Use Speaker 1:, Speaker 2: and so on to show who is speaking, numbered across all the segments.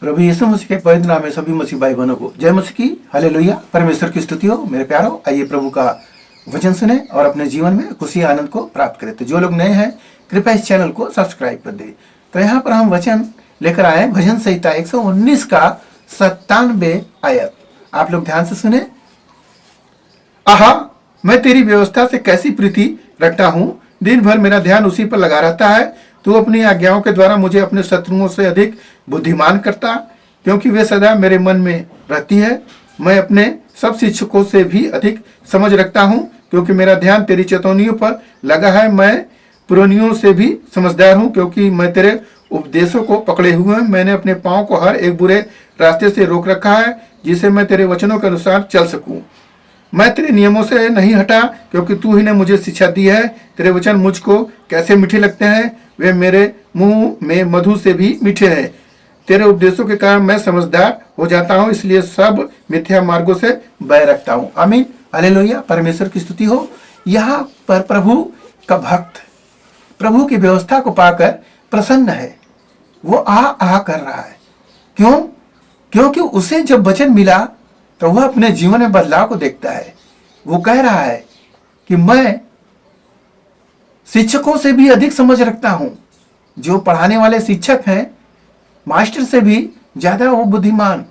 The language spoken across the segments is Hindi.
Speaker 1: प्रभु यीशु मसीह के पवित्र नाम में सभी मसीह भाई बहनों को जय मसीह की हालेलुया। परमेश्वर की स्तुति हो। मेरे प्यारो, आइए प्रभु का वचन सुने और अपने जीवन में खुशी आनंद को प्राप्त करें। तो जो लोग नए हैं कृपया इस चैनल को सब्सक्राइब कर दे। तो यहाँ पर हम वचन लेकर आए भजन संहिता 119 का 97 आयत। आप लोग ध्यान से सुने। आहा, मैं तेरी व्यवस्था से कैसी प्रीति रखता हूँ, दिन भर मेरा ध्यान उसी पर लगा रहता है। तू अपनी आज्ञाओं के द्वारा मुझे अपने शत्रुओं से अधिक बुद्धिमान करता, क्योंकि वे सदा मेरे मन में रहती है। मैं अपने सब शिक्षकों से भी अधिक समझ रखता हूँ, क्योंकि मेरा ध्यान तेरी चेतावनियों पर लगा है। मैं पुरानियों से भी समझदार हूँ, क्योंकि मैं तेरे उपदेशों को पकड़े हुए हूँ। मैंने अपने पाँव को हर एक बुरे रास्ते से रोक रखा है, जिससे मैं तेरे वचनों के अनुसार चल सकूँ। मैं तेरे नियमों से नहीं हटा, क्योंकि तू ही ने मुझे शिक्षा दी है। तेरे वचन मुझको कैसे मीठे लगते हैं, वे मेरे मुंह में मधु से भी मीठे हैं। तेरे उपदेशों के कारण मैं समझदार हो जाता हूँ, इसलिए सब मिथ्या मार्गों से बैर रखता हूँ। आमीन, हालेलुया। परमेश्वर की स्तुति हो। यहाँ पर प्रभु का भक्त प्रभु की व्यवस्था को पाकर प्रसन्न है। वो आह कर रहा है। क्यों? क्योंकि उसे जब वचन मिला तो वह अपने जीवन में बदलाव को देखता है। वो कह रहा है कि मैं शिक्षकों से भी अधिक समझ रखता हूं। जो पढ़ाने वाले शिक्षक हैं, मास्टर से भी ज्यादा वो बुद्धिमान,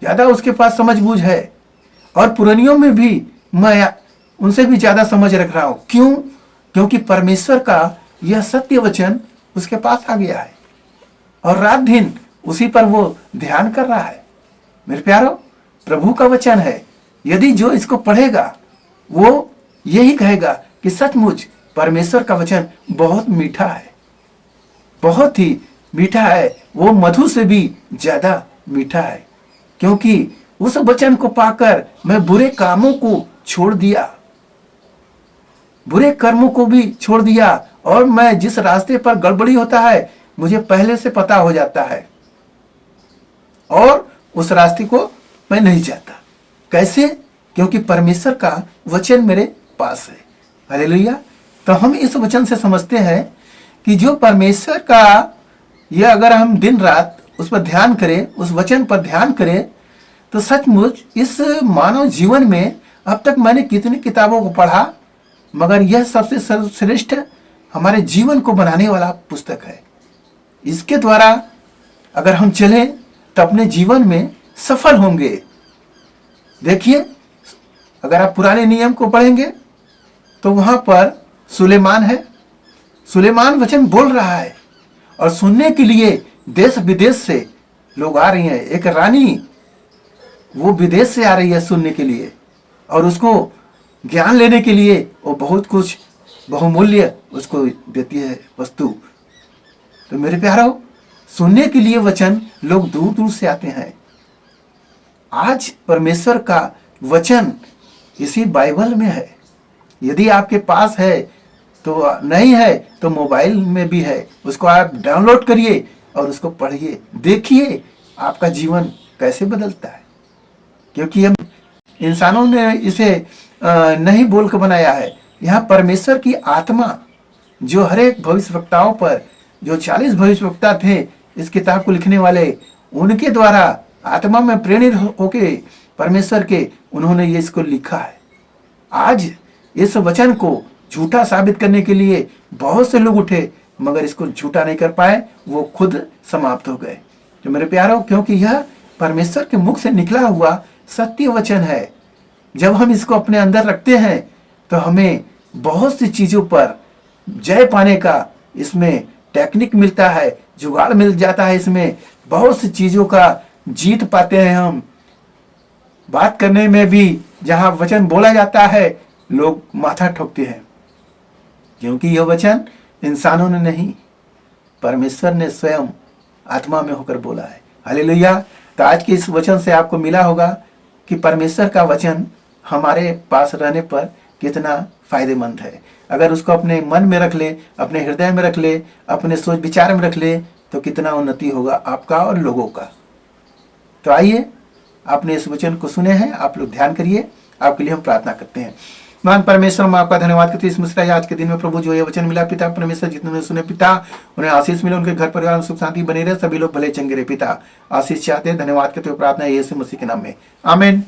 Speaker 1: ज्यादा उसके पास समझबूझ है। और पुरानियों में भी मैं उनसे भी ज्यादा समझ रख रहा हूं। क्यों? क्योंकि परमेश्वर का यह सत्य वचन उसके पास आ गया है और रात दिन उसी पर वो ध्यान कर रहा है। मेरे प्यारो, प्रभु का वचन है। यदि जो इसको पढ़ेगा वो यही कहेगा कि सचमुच परमेश्वर का वचन बहुत मीठा है, बहुत ही मीठा है। वो मधु से भी ज्यादा मीठा है, क्योंकि उस वचन को पाकर मैं बुरे कामों को छोड़ दिया, बुरे कर्मों को भी छोड़ दिया। और मैं जिस रास्ते पर गड़बड़ी होता है मुझे पहले से पता हो जाता है, और उस रास्ते को मैं नहीं चाहता। कैसे? क्योंकि परमेश्वर का वचन मेरे पास है। हालेलुया। तो हम इस वचन से समझते हैं कि जो परमेश्वर का यह अगर हम दिन रात उस पर ध्यान करें, उस वचन पर ध्यान करें, तो सचमुच इस मानव जीवन में अब तक मैंने कितनी किताबों को पढ़ा, मगर यह सबसे सर्वश्रेष्ठ हमारे जीवन को बनाने वाला पुस्तक है। इसके द्वारा अगर हम चलें तो अपने जीवन में सफल होंगे। देखिए, अगर आप पुराने नियम को पढ़ेंगे तो वहां पर सुलेमान है। सुलेमान वचन बोल रहा है और सुनने के लिए देश विदेश से लोग आ रही हैं। एक रानी वो विदेश से आ रही है सुनने के लिए, और उसको ज्ञान लेने के लिए वो बहुत कुछ बहुमूल्य उसको देती है वस्तु। तो मेरे प्यारों, सुनने के लिए वचन लोग दूर दूर से आते हैं। आज परमेश्वर का वचन इसी बाइबल में है। यदि आपके पास है तो नहीं है तो मोबाइल में भी है। उसको आप डाउनलोड करिए और उसको पढ़िए, देखिए आपका जीवन कैसे बदलता है। क्योंकि हम इंसानों ने इसे नहीं बोल कर बनाया है। यहाँ परमेश्वर की आत्मा जो हर एक भविष्यवक्ताओं पर, जो 40 भविष्यवक्ता थे इस किताब को लिखने वाले, उनके द्वारा आत्मा में प्रेरित होके परमेश्वर के उन्होंने ये इसको लिखा है। आज इस वचन को झूठा साबित करने के लिए बहुत से लोग उठे, मगर इसको झूठा नहीं कर पाए, वो खुद समाप्त हो गए। तो मेरे प्यारों, क्योंकि यह परमेश्वर के मुख से निकला हुआ सत्य वचन है। जब हम इसको अपने अंदर रखते हैं तो हमें बहुत सी चीजों पर जय पाने का इसमें टेक्निक मिलता है, जुगाड़ मिल जाता है। इसमें बहुत सी चीजों का जीत पाते हैं हम। बात करने में भी जहां वचन बोला जाता है लोग माथा ठोकते हैं, क्योंकि यह वचन इंसानों ने नहीं, परमेश्वर ने स्वयं आत्मा में होकर बोला है। हालेलुया। तो आज के इस वचन से आपको मिला होगा कि परमेश्वर का वचन हमारे पास रहने पर कितना फायदेमंद है। अगर उसको अपने मन में रख ले, अपने हृदय में रख ले, अपने सोच विचार में रख ले, तो कितना उन्नति होगा आपका और लोगों का। तो आइए, आपने इस वचन को सुने हैं, आप लोग ध्यान करिए। आपके लिए हम प्रार्थना करते हैं। महान परमेश्वर, मैं आपका धन्यवाद करते इस मुस्कुराए आज के दिन में प्रभु जो ये वचन मिला पिता परमेश्वर, जितने ने सुने पिता उन्हें आशीष मिले, उनके घर परिवार में सुख शांति बनी रहे, सभी लोग भले चंगे रहे पिता, आशीष चाहते हैं। धन्यवाद करते हुए प्रार्थना यीशु मसीह के नाम में, आमीन।